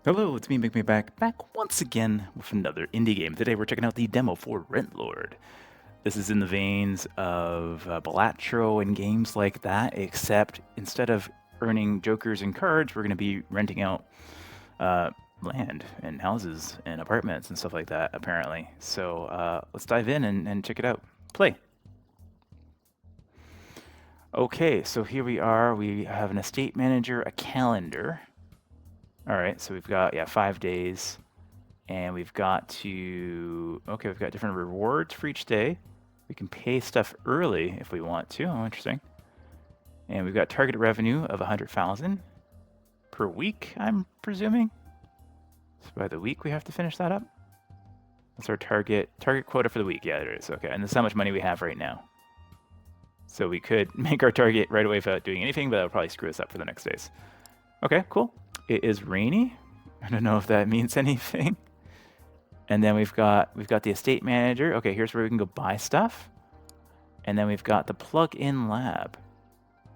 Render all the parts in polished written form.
Hello, it's me, back once again with another indie game. Today we're checking out the demo for Rentlord. This is in the veins of Balatro and games like that, except instead of earning jokers and cards, we're going to be renting out uh, land and houses and apartments and stuff like that, apparently. So let's dive in and check it out. Play. Okay, so here we are. We have an estate manager, a calendar. All right, so we've got, 5 days. And we've got we've got different rewards for each day. We can pay stuff early if we want to. Oh, interesting. And we've got target revenue of 100,000 per week, I'm presuming. So by the week we have to finish that up. That's our target quota for the week. Yeah, there it is. Okay, and this is how much money we have right now. So we could make our target right away without doing anything, but that'll probably screw us up for the next days. Okay, cool. It is rainy. I don't know if that means anything. And then we've got the estate manager. Okay, here's where we can go buy stuff. And then we've got the plug-in lab.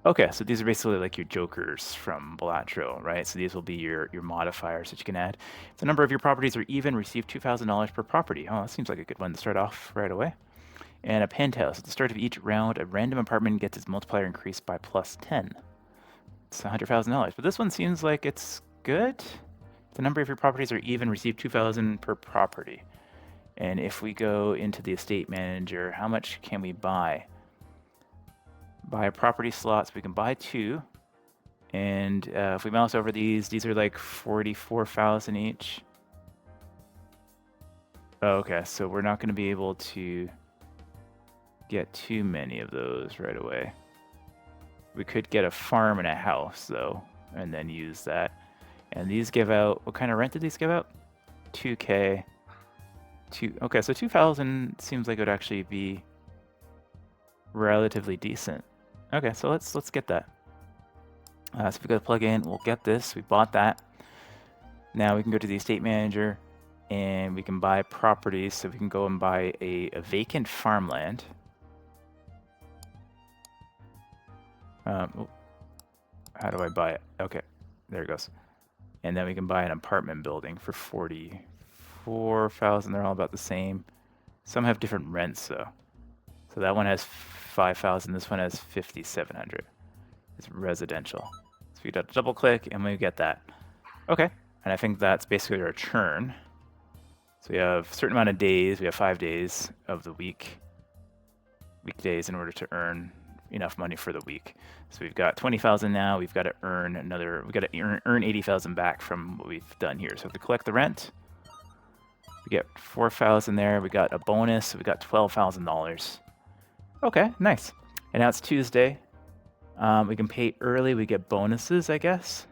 Okay, so these are basically like your jokers from Balatro, right? So these will be your modifiers that you can add. If the number of your properties are even, receive $2,000 per property. Oh, that seems like a good one to start off right away. And a penthouse. At the start of each round, a random apartment gets its multiplier increased by +10. It's $100,000. But this one seems like it's good. If the number of your properties are even, receive $2,000 per property. And if we go into the estate manager, how much can we buy? Buy property slots. We can buy 2. And if we mouse over these are like 44,000 each. Oh, okay, so we're not going to be able to get too many of those right away. We could get a farm and a house, though, and then use that. And these give out, what kind of rent did these give out? 2K. Okay, so 2,000 seems like it would actually be relatively decent. Okay, so let's get that. So we go to plug in, we'll get this. We bought that. Now we can go to the estate manager and we can buy properties. So we can go and buy a vacant farmland. How do I buy it? Okay, there it goes. And then we can buy an apartment building for 44,000. They're all about the same. Some have different rents though. So that one has 5,000. This one has 5,700. It's residential. So we double click and we get that. Okay, and I think that's basically our churn. So we have a certain amount of days. We have 5 days of the weekdays in order to earn enough money for the week. So we've got 20,000 now. We've got to earn earn 80,000 back from what we've done here. So if we collect the rent, we get 4,000 there. We got a bonus. So we got $12,000. Okay, nice. And now it's Tuesday. We can pay early. We get bonuses, I guess.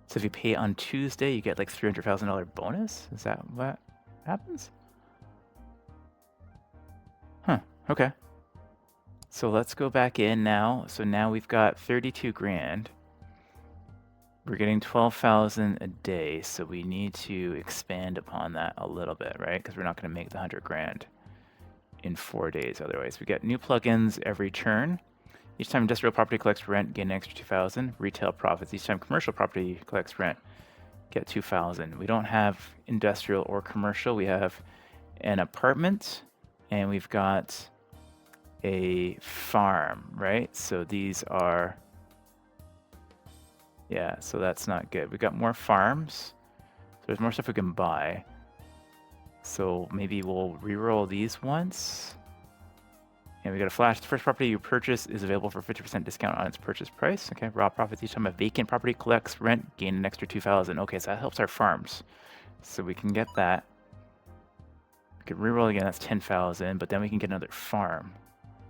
So if you pay on Tuesday, you get like $300,000 bonus. Is that what happens? Huh. Okay. So let's go back in now. So now we've got 32 grand. We're getting 12,000 a day, so we need to expand upon that a little bit, right? Because we're not going to make the 100 grand in 4 days otherwise. We get new plugins every turn. Each time industrial property collects rent, gain an extra 2,000. Retail profits. Each time commercial property collects rent, get 2,000. We don't have industrial or commercial. We have an apartment, and we've got a farm, right? So these are, yeah, so that's not good. We've got more farms. So there's more stuff we can buy. So maybe we'll reroll these once. And we got a flash. The first property you purchase is available for 50% discount on its purchase price. Okay, raw profits. Each time a vacant property collects rent, gain an extra 2,000. Okay, so that helps our farms. So we can get that. We can reroll again, that's 10,000, but then we can get another farm.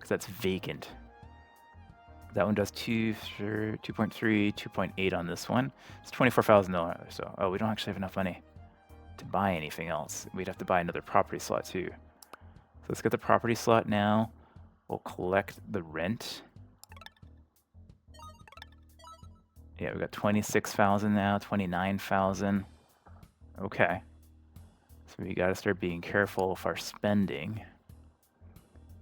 That's vacant. That one does 2.3, 2.8 on this one. It's $24,000. So, oh, we don't actually have enough money to buy anything else. We'd have to buy another property slot too. So let's get the property slot now. We'll collect the rent. Yeah, we got 26,000 now, 29,000. Okay. So we got to start being careful with our spending.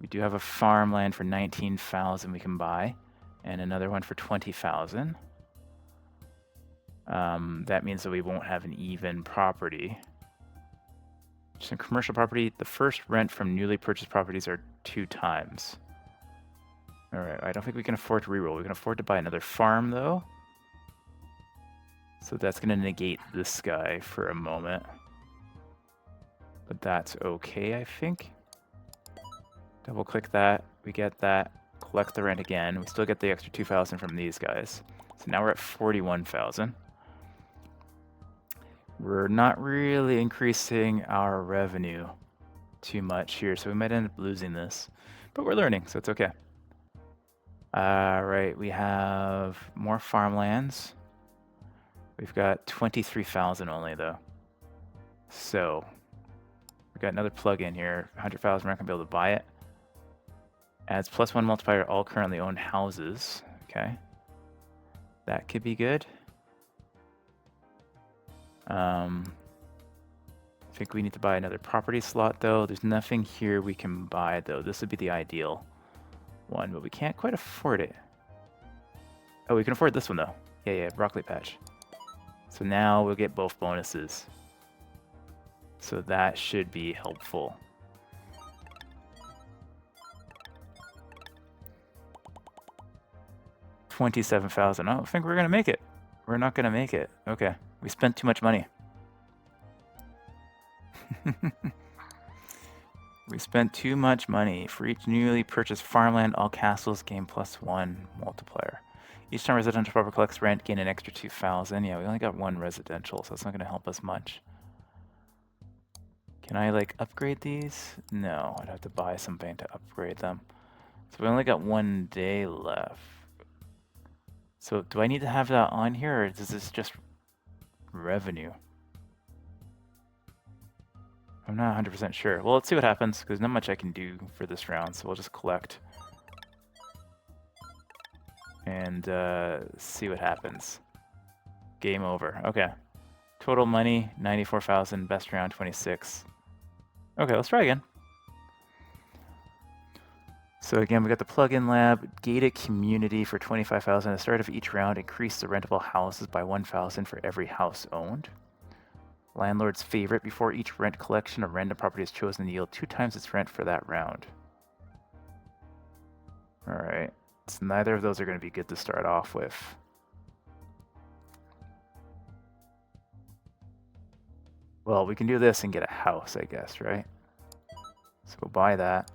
We do have a farmland for 19,000 we can buy, and another one for 20,000. That means that we won't have an even property. Just in commercial property, the first rent from newly purchased properties are 2 times. All right, I don't think we can afford to reroll. We can afford to buy another farm, though. So that's going to negate this guy for a moment. But that's okay, I think. Double click that. We get that. Collect the rent again. We still get the extra 2,000 from these guys. So now we're at 41,000. We're not really increasing our revenue too much here, so we might end up losing this. But we're learning, so it's okay. Right, we have more farmlands. We've got 23,000 only, though. So we got another plug-in here. 100,000, we're not going to be able to buy it. Adds +1 multiplier to all currently owned houses. Okay. That could be good. I think we need to buy another property slot, though. There's nothing here we can buy, though. This would be the ideal one, but we can't quite afford it. Oh, we can afford this one, though. Yeah, broccoli patch. So now we'll get both bonuses. So that should be helpful. $27,000. I don't think we're going to make it. We're not going to make it. Okay. We spent too much money. We spent too much money. For each newly purchased farmland, all castles gain +1 multiplier. Each time residential property collects rent, gain an extra 2,000. Yeah, we only got 1 residential, so that's not going to help us much. Can I, like, upgrade these? No, I'd have to buy something to upgrade them. So we only got 1 day left. So do I need to have that on here, or is this just revenue? I'm not 100% sure. Well, let's see what happens, because not much I can do for this round, so we'll just collect. And see what happens. Game over. Okay. Total money, 94,000. Best round, 26. Okay, let's try again. So again, we got the plugin lab, gated community for 25,000. At the start of each round, increase the rentable houses by 1,000 for every house owned. Landlord's favorite. Before each rent collection, a random property is chosen to yield 2 times its rent for that round. All right. So neither of those are going to be good to start off with. Well, we can do this and get a house, I guess, right? So we'll buy that.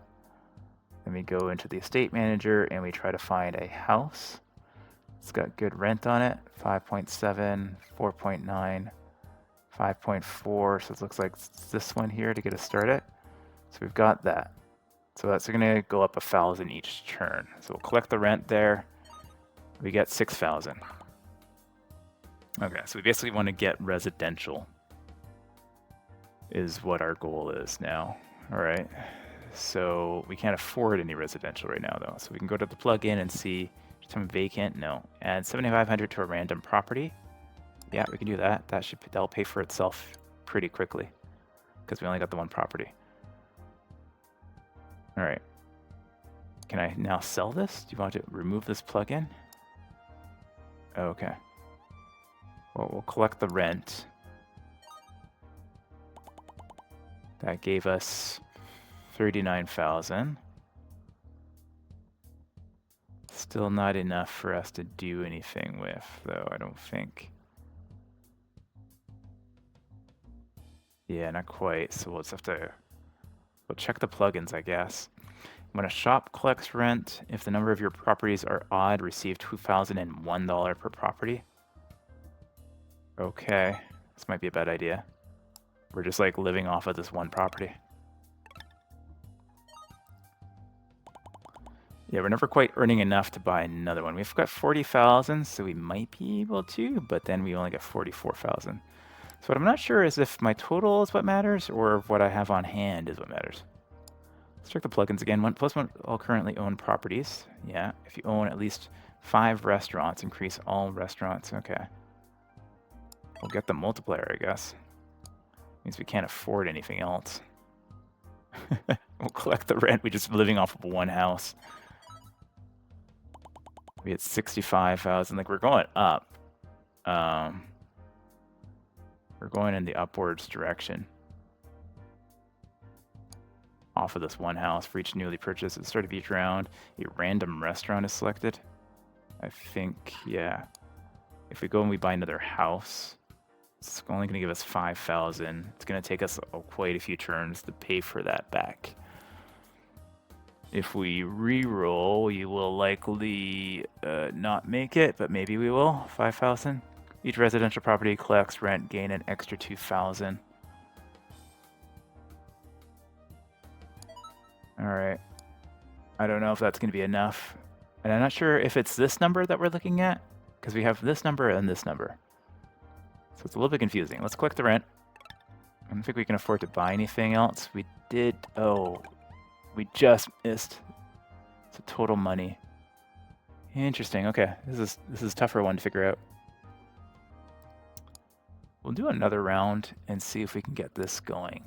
Then we go into the estate manager and we try to find a house. It's got good rent on it. 5.7, 4.9. 5.4, so it looks like it's this one here to get us started. So we've got that. So that's going to go up 1,000 each turn. So we'll collect the rent there. We get 6,000. Okay, so we basically want to get residential is what our goal is now. All right, so we can't afford any residential right now, though. So we can go to the plugin and see some vacant. No, add 7,500 to a random property. Yeah, we can do that. That'll pay for itself pretty quickly because we only got the 1 property. All right. Can I now sell this? Do you want to remove this plugin? Okay. Well, we'll collect the rent. That gave us 39,000. Still not enough for us to do anything with, though, I don't think. Yeah, not quite. So we'll just have to we'll check the plugins, I guess. When a shop collects rent, if the number of your properties are odd, receive $2,001 per property. Okay, this might be a bad idea. We're just like living off of this 1 property. Yeah, we're never quite earning enough to buy another one. We've got 40,000, so we might be able to, but then we only get 44,000. So what I'm not sure is if my total is what matters or what I have on hand is what matters. Let's check the plugins again. 1+1 all currently owned properties. Yeah, if you own at least 5 restaurants, increase all restaurants. Okay. We'll get the multiplier, I guess. Means we can't afford anything else. We'll collect the rent. We're just living off of 1 house. We had 65,000. Like, we're going up. We're going in the upwards direction. Off of this one house for each newly purchased. At the start of each round, a random restaurant is selected. I think, yeah. If we go and we buy another house, it's only going to give us 5,000. It's going to take us quite a few turns to pay for that back. If we re-roll, we will likely not make it, but maybe we will. 5,000. Each residential property collects rent, gain an extra 2,000. All right. I don't know if that's going to be enough. And I'm not sure if it's this number that we're looking at, because we have this number and this number. So it's a little bit confusing. Let's collect the rent. I don't think we can afford to buy anything else. We did... Oh, we just missed. It's a total money. Interesting. Okay, this is a tougher one to figure out. We'll do another round and see if we can get this going.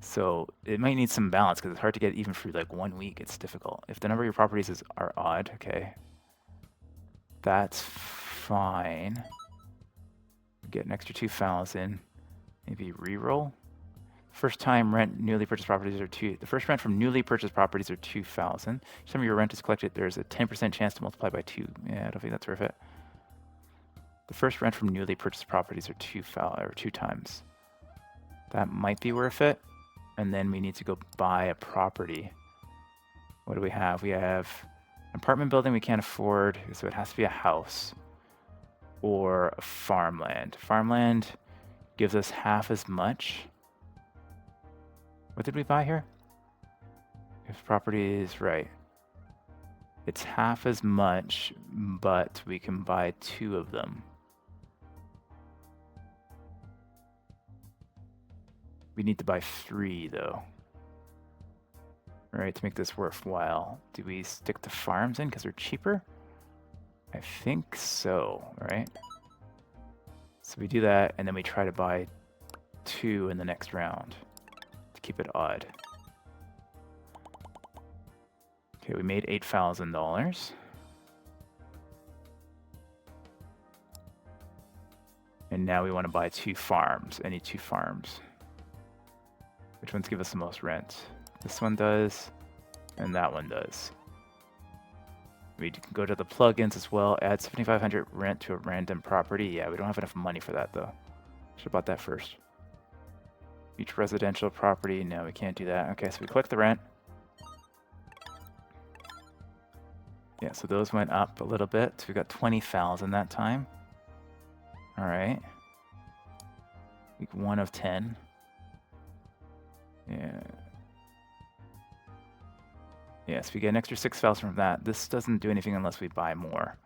So it might need some balance because it's hard to get even for like 1 week. It's difficult. If the number of your properties are odd, okay, that's fine. Get an extra 2,000. Maybe re-roll. First time rent newly purchased properties are the first rent from newly purchased properties are 2,000. Each time your rent is collected, there's a 10% chance to multiply by 2. Yeah, I don't think that's worth it. The first rent from newly purchased properties are 2 times. That might be worth it. And then we need to go buy a property. What do we have? We have an apartment building we can't afford, so it has to be a house or a farmland. Farmland gives us half as much. What did we buy here? If property is right. It's half as much, but we can buy 2 of them. We need to buy 3 though. All right, to make this worthwhile. Do we stick to farms in because they're cheaper? I think so, right? So we do that and then we try to buy 2 in the next round to keep it odd. Okay, we made $8,000. And now we want to buy 2 farms. I need 2 farms. Which ones give us the most rent? This one does, and that one does. We can go to the plugins as well. Add 7,500 rent to a random property. Yeah, we don't have enough money for that though. Should have bought that first. Each residential property. No, we can't do that. Okay, so we collect the rent. Yeah, so those went up a little bit. So we got 20,000 that time. All right. Week 1 of 10. Yeah. Yes, we get an extra 6,000 from that. This doesn't do anything unless we buy more,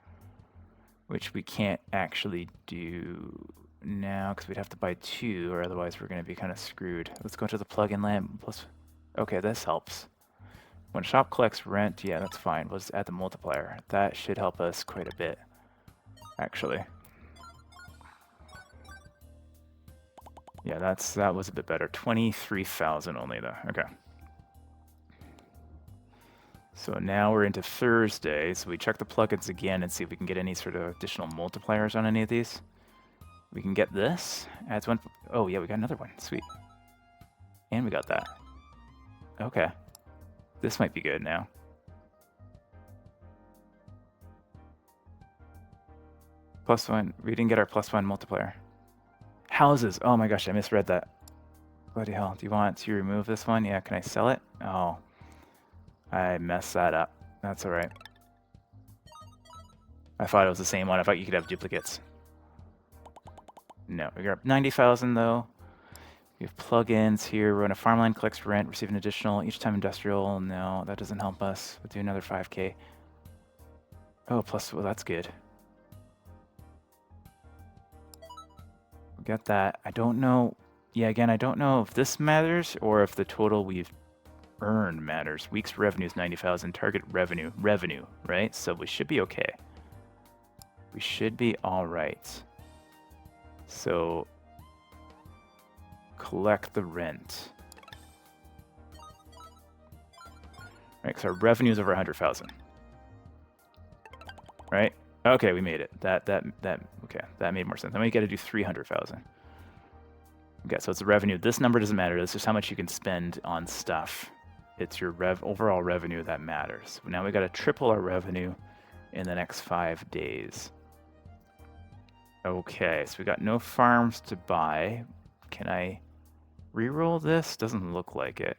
which we can't actually do now because we'd have to buy 2, or otherwise we're going to be kind of screwed. Let's go to the plugin land. Plus, okay, this helps. When a shop collects rent, yeah, that's fine. We'll just add the multiplier. That should help us quite a bit, actually. Yeah, that was a bit better. 23,000 only though. Okay. So now we're into Thursday. So we check the plugins again and see if we can get any sort of additional multipliers on any of these. We can get this. Adds 1. Oh yeah, we got another one. Sweet. And we got that. Okay. This might be good now. +1. We didn't get our +1 multiplier. Houses. Oh my gosh, I misread that. Bloody hell. Do you want to remove this one? Yeah, can I sell it? Oh. I messed that up. That's alright. I thought it was the same one. I thought you could have duplicates. No, we got 90,000 though. We have plugins here. When a farmland collects rent, receive an additional each time industrial. No, that doesn't help us. We'll do another 5K. Oh, plus, well, that's good. We got that. I don't know. Yeah, again, I don't know if this matters or if the total we've earned matters. Week's revenue is 90,000. Target revenue, right? So we should be okay. We should be all right. So collect the rent. Right, because our revenue is over 100,000. Right? Okay, we made it. Okay, that made more sense. Then we got to do 300,000. Okay, so it's the revenue. This number doesn't matter. This is how much you can spend on stuff. It's your overall revenue that matters. Now we got to triple our revenue in the next 5 days. Okay, so we got no farms to buy. Can I reroll this? Doesn't look like it.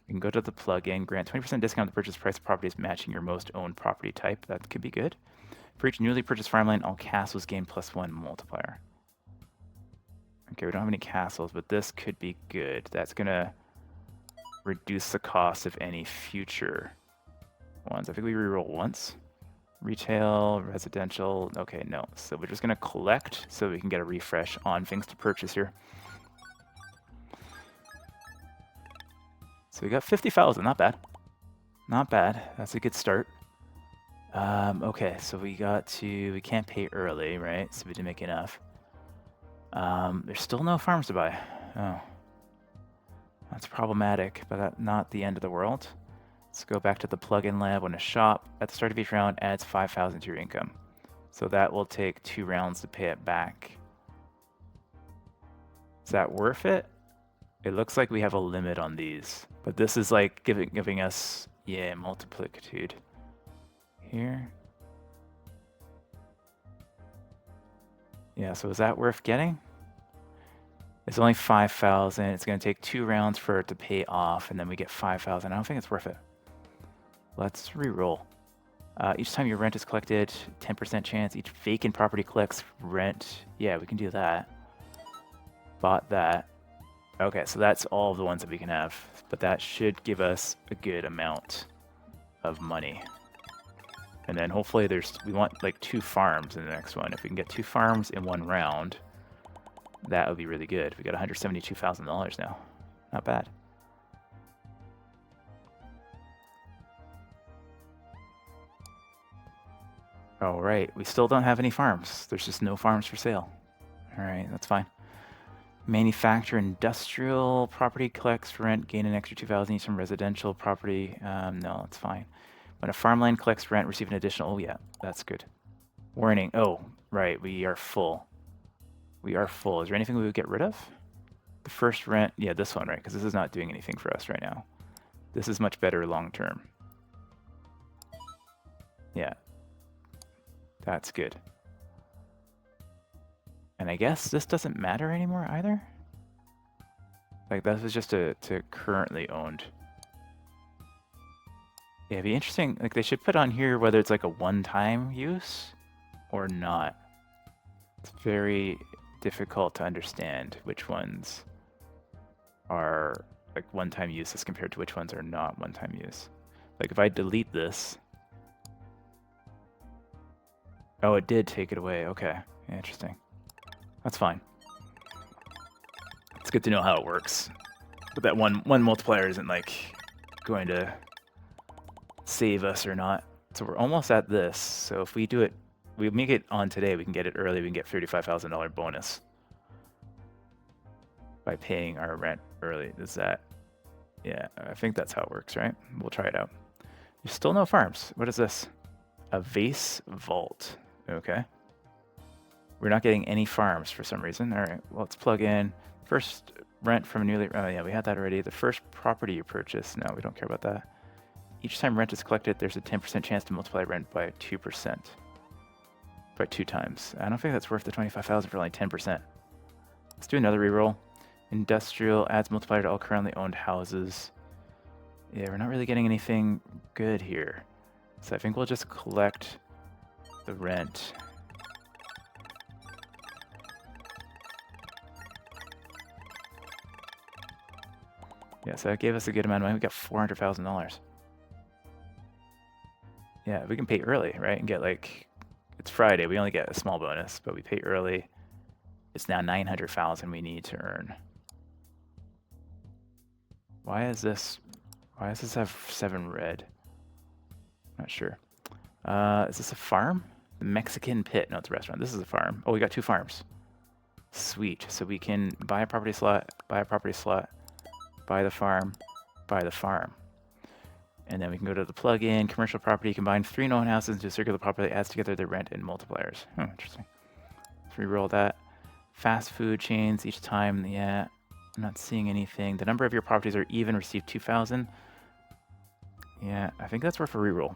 You can go to the plugin, grant 20% discount on the purchase price of properties matching your most owned property type. That could be good. For each newly purchased farmland, all castles gain +1 multiplier. Okay, we don't have any castles, but this could be good. That's gonna reduce the cost of any future ones. I think we reroll once. Retail, residential, okay, no. So we're just gonna collect so we can get a refresh on things to purchase here. So we got 50,000, not bad. Not bad, that's a good start. Okay, so we can't pay early, right? So we didn't make enough. There's still no farms to buy. Oh. That's problematic, but not the end of the world. Let's go back to the plugin lab. When a shop at the start of each round adds 5,000 to your income. So that will take 2 rounds to pay it back. Is that worth it? It looks like we have a limit on these, but this is like giving us, yeah, multiplicative here. Yeah, so is that worth getting? It's only 5,000. It's going to take 2 rounds for it to pay off, and then we get 5,000. I don't think it's worth it. Let's re-roll. Each time your rent is collected, 10% chance. Each vacant property collects rent. Yeah, we can do that. Bought that. Okay, so that's all the ones that we can have, but that should give us a good amount of money. And then hopefully we want like 2 farms in the next one. If we can get 2 farms in 1 round, that would be really good. We got $172,000 now. Not bad. All right, we still don't have any farms. There's just no farms for sale. All right, that's fine. Manufacture industrial property collects rent, gain an extra 2,000 each from residential property. No, it's fine. When a farmland collects rent, receive an additional. Oh yeah, that's good. Warning. Oh, right, we are full. We are full. Is there anything we would get rid of? The first rent, yeah, this one, right? Because this is not doing anything for us right now. This is much better long term. Yeah, that's good. And I guess this doesn't matter anymore either. Like that was just to currently owned. Yeah, it'd be interesting. Like they should put on here whether it's like a one-time use or not. It's very difficult to understand which ones are like one-time use as compared to which ones are not one-time use. Like if I delete this. Oh, it did take it away. Okay, interesting. That's fine. It's good to know how it works. But that one multiplier isn't like going to save us or not. So we're almost at this. So if we do it, we make it on today, we can get it early, we can get $35,000 bonus by paying our rent early. Is that, yeah, I think that's how it works, right? We'll try it out. There's still no farms. What is this? A vase vault. Okay. We're not getting any farms for some reason. All right, well, let's plug in. First rent from a newly, oh yeah, we had that already. The first property you purchase, no, we don't care about that. Each time rent is collected, there's a 10% chance to multiply rent by 2%. By 2 times. I don't think that's worth the 25,000 for only 10%. Let's do another reroll. Industrial adds multiplier to all currently owned houses. Yeah, we're not really getting anything good here. So I think we'll just collect the rent. Yeah, so that gave us a good amount of money. We got $400,000. Yeah, we can pay early, right? And get like, it's Friday. We only get a small bonus, but we pay early. It's now 900,000 we need to earn. Why does this have 7 red? Not sure. Is this a farm? The Mexican Pit. No, it's a restaurant. This is a farm. Oh, we got 2 farms. Sweet. So we can buy a property slot, buy a property slot, buy the farm, buy the farm. And then we can go to the plugin, commercial property, combine 3 known houses into a circular property that adds together their rent and multipliers. Interesting. Let's reroll that. Fast food chains each time, yeah. I'm not seeing anything. The number of your properties are even, receive 2,000. Yeah, I think that's worth a reroll.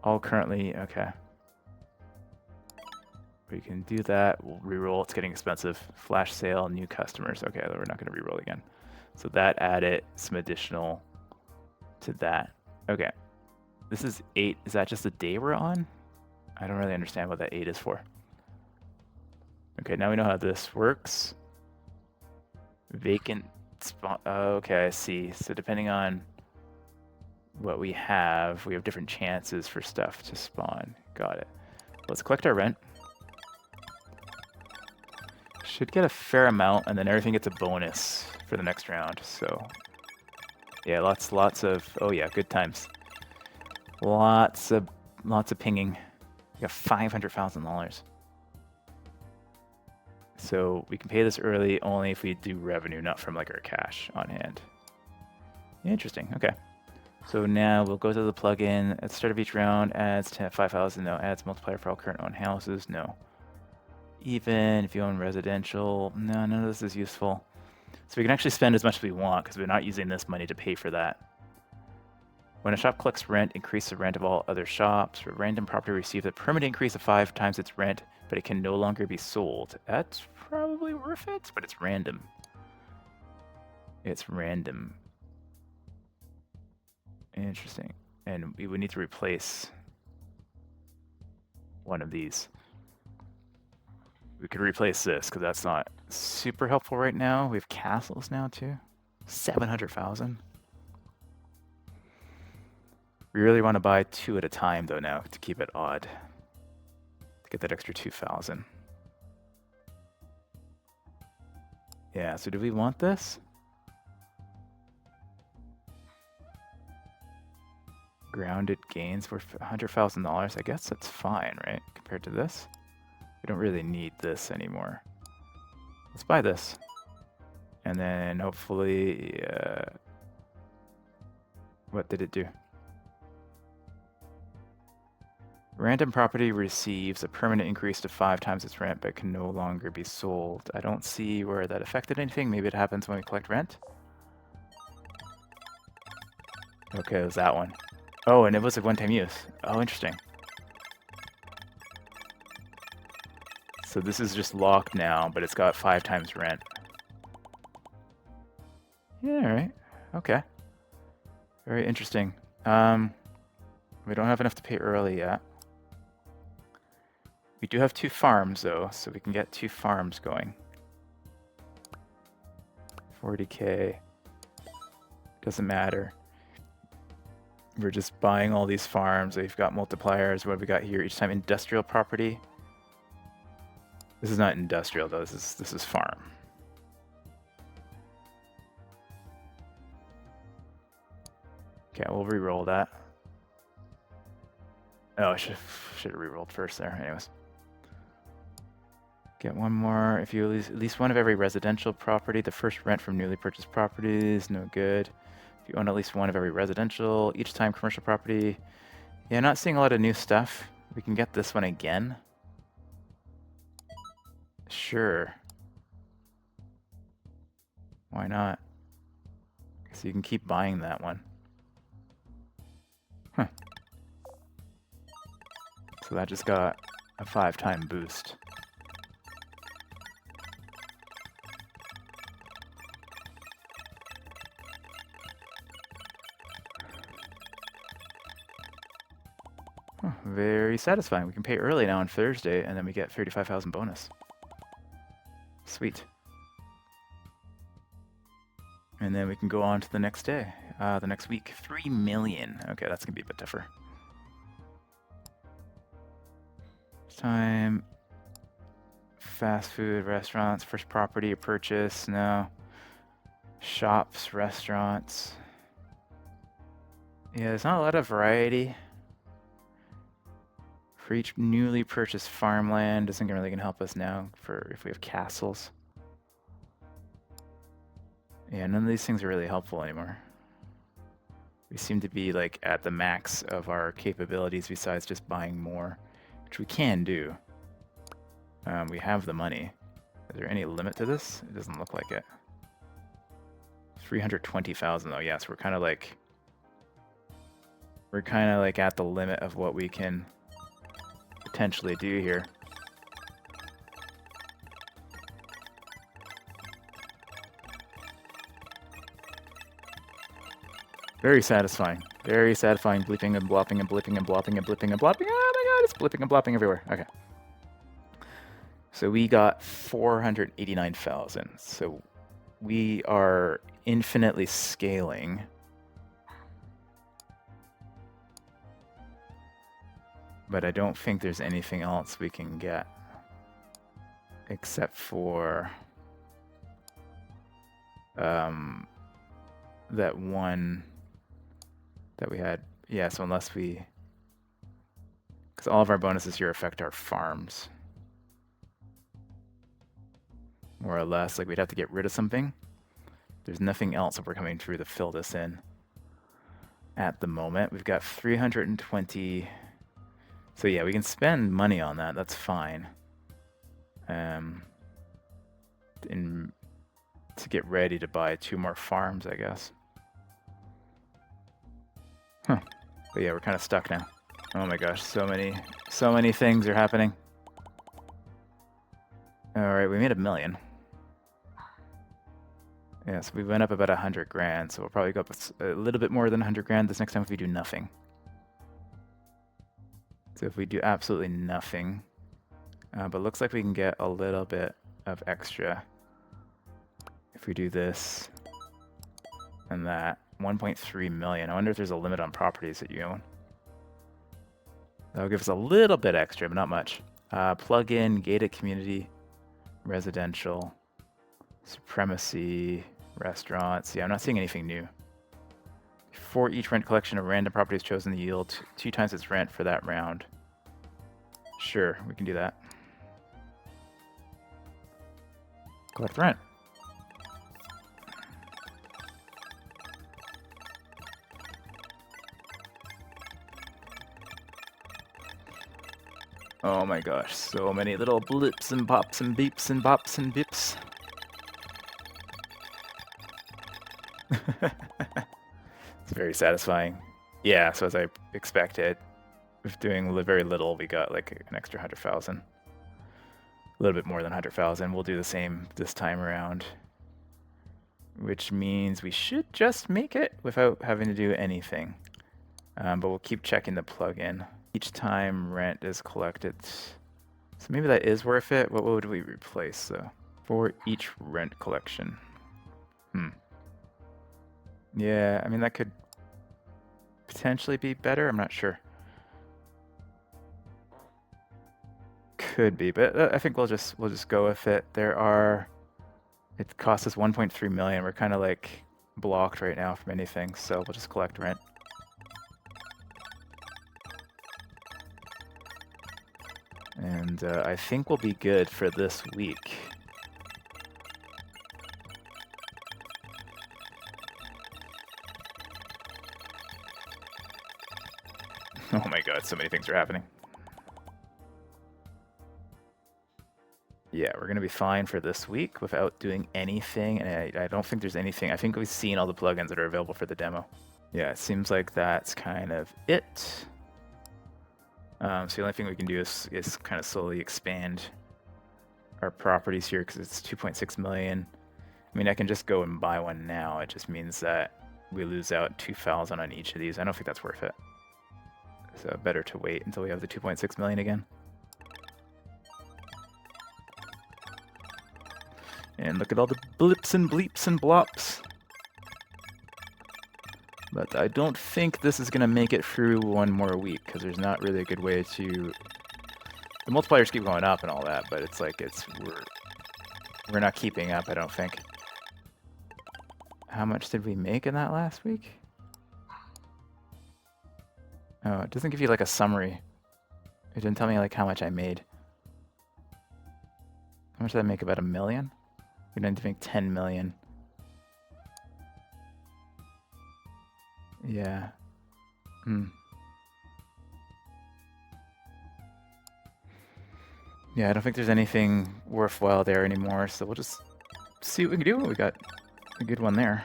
All currently, okay. We can do that. We'll reroll. It's getting expensive. Flash sale, new customers. Okay, we're not going to reroll again. So that added some additional to that. Okay. This is 8. Is that just the day we're on? I don't really understand what that 8 is for. Okay, now we know how this works. Vacant spot. Okay, I see. So depending on what we have different chances for stuff to spawn. Got it. Let's collect our rent. Should get a fair amount, and then everything gets a bonus for the next round. So yeah, lots of, oh yeah, good times. Lots of pinging. We got $500,000. So we can pay this early only if we do revenue, not from like our cash on hand. Interesting. Okay. So now we'll go to the plugin at the start of each round, adds 5,000. No, adds multiplier for all current owned houses. No. Even if you own residential, no, none of this is useful. So we can actually spend as much as we want because we're not using this money to pay for that. When a shop collects rent, increase the rent of all other shops. A random property receives a permanent increase of 5 times its rent, but it can no longer be sold. That's probably worth it, but it's random. It's random. Interesting. And we would need to replace one of these. We could replace this because that's not super helpful right now. We have castles now too. 700,000. We really want to buy 2 at a time though now to keep it odd. To get that extra 2,000. Yeah, so do we want this? Grounded gains worth $100,000. I guess that's fine, right? Compared to this. We don't really need this anymore. Let's buy this. And then hopefully, what did it do? Random property receives a permanent increase to 5 times its rent, but can no longer be sold. I don't see where that affected anything. Maybe it happens when we collect rent. Okay, it was that one. Oh, and it was a one-time use. Oh, interesting. So this is just locked now, but it's got 5 times rent. Yeah, all right. Okay. Very interesting. We don't have enough to pay early yet. We do have 2 farms, though, so we can get 2 farms going. 40K. Doesn't matter. We're just buying all these farms. We've got multipliers. What have we got here? Each time industrial property. This is not industrial, though. This is farm. Okay, we'll re-roll that. Oh, I should have re-rolled first there. Anyways. Get one more. If you at least one of every residential property, the first rent from newly purchased properties, no good. If you own at least one of every residential, each time commercial property. Yeah, not seeing a lot of new stuff. We can get this one again. Sure. Why not? So you can keep buying that one. Huh. So that just got a 5-time boost. Huh, very satisfying. We can pay early now on Thursday, and then we get 35,000 bonus. Sweet. And then we can go on to the next day, the next week. 3 million. Okay, that's gonna be a bit tougher. Time. Fast food, restaurants, first property or purchase. No. Shops, restaurants. Yeah, there's not a lot of variety. For each newly purchased farmland, isn't really gonna help us now for if we have castles. Yeah, none of these things are really helpful anymore. We seem to be like at the max of our capabilities besides just buying more, which we can do. We have the money. Is there any limit to this? It doesn't look like it. 320,000 though. Yes, we're kind of like at the limit of what we can potentially do here. Very satisfying. Very satisfying bleeping and blopping and blipping and blopping and blipping and blopping. Oh my god, it's blipping and blopping everywhere. Okay. So we got 489,000. So we are infinitely scaling. But I don't think there's anything else we can get. Except for that one that we had. Yeah, so unless we... Because all of our bonuses here affect our farms. More or less, like we'd have to get rid of something. There's nothing else that we're coming through to fill this in. At the moment, we've got 320... So yeah, we can spend money on that, that's fine. To get ready to buy 2 more farms, I guess. Huh. But yeah, we're kind of stuck now. Oh my gosh, so many things are happening. Alright, we made $1 million. Yeah, so we went up about 100 grand, so we'll probably go up a little bit more than 100 grand this next time if we do nothing. So if we do absolutely nothing, but looks like we can get a little bit of extra if we do this and that. 1.3 million. I wonder if there's a limit on properties that you own. That'll give us a little bit extra, but not much. Plug-in, gated community, residential, supremacy, restaurants. Yeah, I'm not seeing anything new. For each rent collection, a random property is chosen to yield 2 times its rent for that round. Sure, we can do that. Collect rent. Oh my gosh, so many little blips and pops and beeps and bops and bips. It's very satisfying. Yeah, so as I expected, with doing very little, we got like an extra 100,000. A little bit more than 100,000. We'll do the same this time around, which means we should just make it without having to do anything. But we'll keep checking the plugin each time rent is collected. So maybe that is worth it. What would we replace though? For each rent collection. Yeah, I mean that could potentially be better. I'm not sure. Could be, but I think we'll just go with it. It costs us 1.3 million. We're kind of like blocked right now from anything, so we'll just collect rent. And I think we'll be good for this week. Oh my god, so many things are happening. Yeah, we're going to be fine for this week without doing anything, and I don't think there's anything. I think we've seen all the plugins that are available for the demo. Yeah, it seems like that's kind of it. So the only thing we can do is kind of slowly expand our properties here because it's 2.6 million. I mean, I can just go and buy one now. It just means that we lose out 2,000 on each of these. I don't think that's worth it. So better to wait until we have the 2.6 million again. And look at all the blips and bleeps and blops. But I don't think this is going to make it through one more week, because there's not really a good way to... The multipliers keep going up and all that, but it's like we're not keeping up, I don't think. How much did we make in that last week? Oh, it doesn't give you like a summary. It didn't tell me like how much I made. How much did I make? About 1 million? We need to make 10 million. Yeah. Yeah, I don't think there's anything worthwhile there anymore, so we'll just see what we can do. We got a good one there.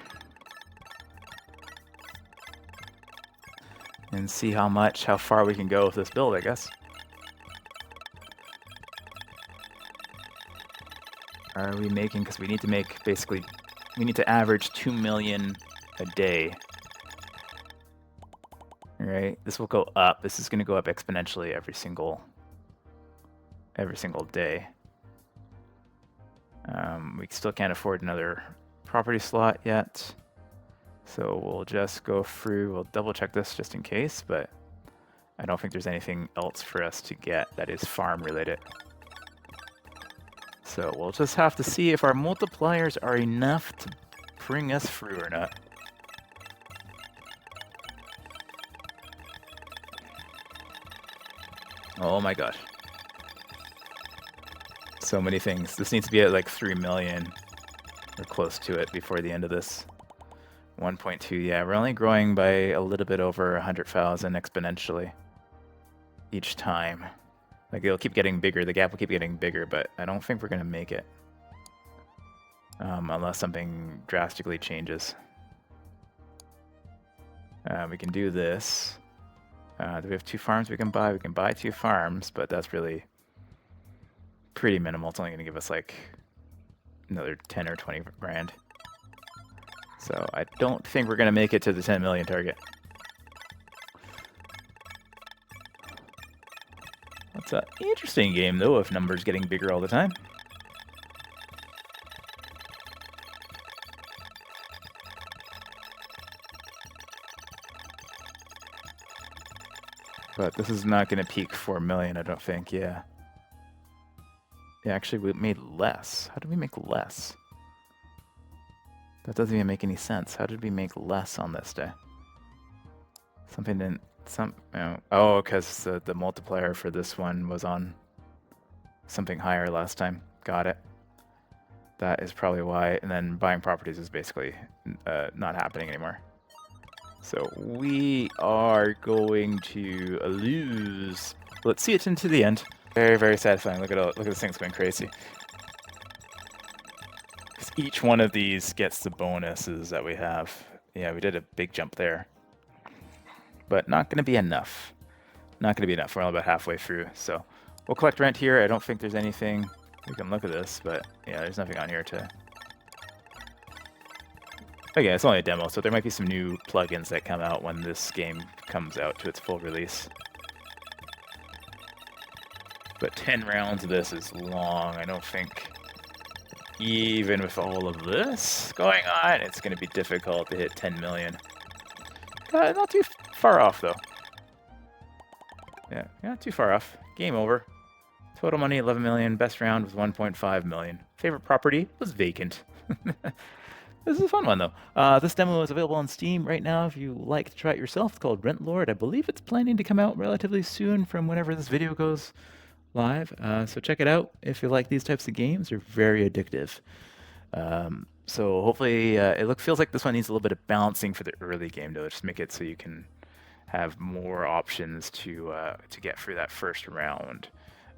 and see how far we can go with this build, I guess. Are we making, because we need to make, basically, we need to average 2 million a day. All right, this will go up. This is going to go up exponentially every single day. We still can't afford another property slot yet. So we'll just go through, we'll double check this just in case, but I don't think there's anything else for us to get that is farm related. So we'll just have to see if our multipliers are enough to bring us through or not. Oh my gosh. So many things. This needs to be at like 3 million or close to it before the end of this. 1.2, yeah, we're only growing by a little bit over 100,000 exponentially each time. Like, it'll keep getting bigger, the gap will keep getting bigger, but I don't think we're going to make it. Unless something drastically changes. We can do this. Do we have 2 farms we can buy? We can buy 2 farms, but that's really pretty minimal. It's only going to give us like another 10 or 20 grand. So I don't think we're going to make it to the 10 million target. It's an interesting game, though, if numbers getting bigger all the time. But this is not going to peak 4 million, I don't think, yeah. Yeah, actually, we made less. How did we make less? That doesn't even make any sense. How did we make less on this day? Something didn't... Oh, because the multiplier for this one was on something higher last time. Got it. That is probably why. And then buying properties is basically not happening anymore. So we are going to lose. Let's see it into the end. Very, very satisfying. Look at this thing's going crazy. Because each one of these gets the bonuses that we have. Yeah, we did a big jump there. But not going to be enough. Not going to be enough. We're only about halfway through. So we'll collect rent here. I don't think there's anything. We can look at this, but yeah, there's nothing on here to... Again, it's only a demo, so there might be some new plugins that come out when this game comes out to its full release. But 10 rounds of this is long. I don't think, even with all of this going on, it's going to be difficult to hit 10 million. Not too far off, though. Yeah, not too far off. Game over. Total money, 11 million. Best round was 1.5 million. Favorite property was vacant. This is a fun one, though. This demo is available on Steam right now if you like to try it yourself. It's called Rentlord. I believe it's planning to come out relatively soon from whenever this video goes live. So check it out if you like these types of games. They're very addictive. So hopefully feels like this one needs a little bit of balancing for the early game, though. Just make it so you can have more options to get through that first round.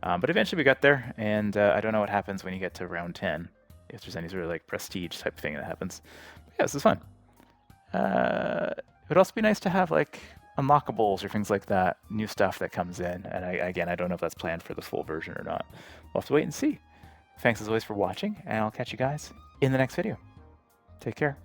But eventually we got there, and I don't know what happens when you get to round 10. If there's any sort of like prestige type thing that happens. But yeah, this is fun. It would also be nice to have like unlockables or things like that, new stuff that comes in. And again, I don't know if that's planned for the full version or not. We'll have to wait and see. Thanks as always for watching, and I'll catch you guys in the next video. Take care.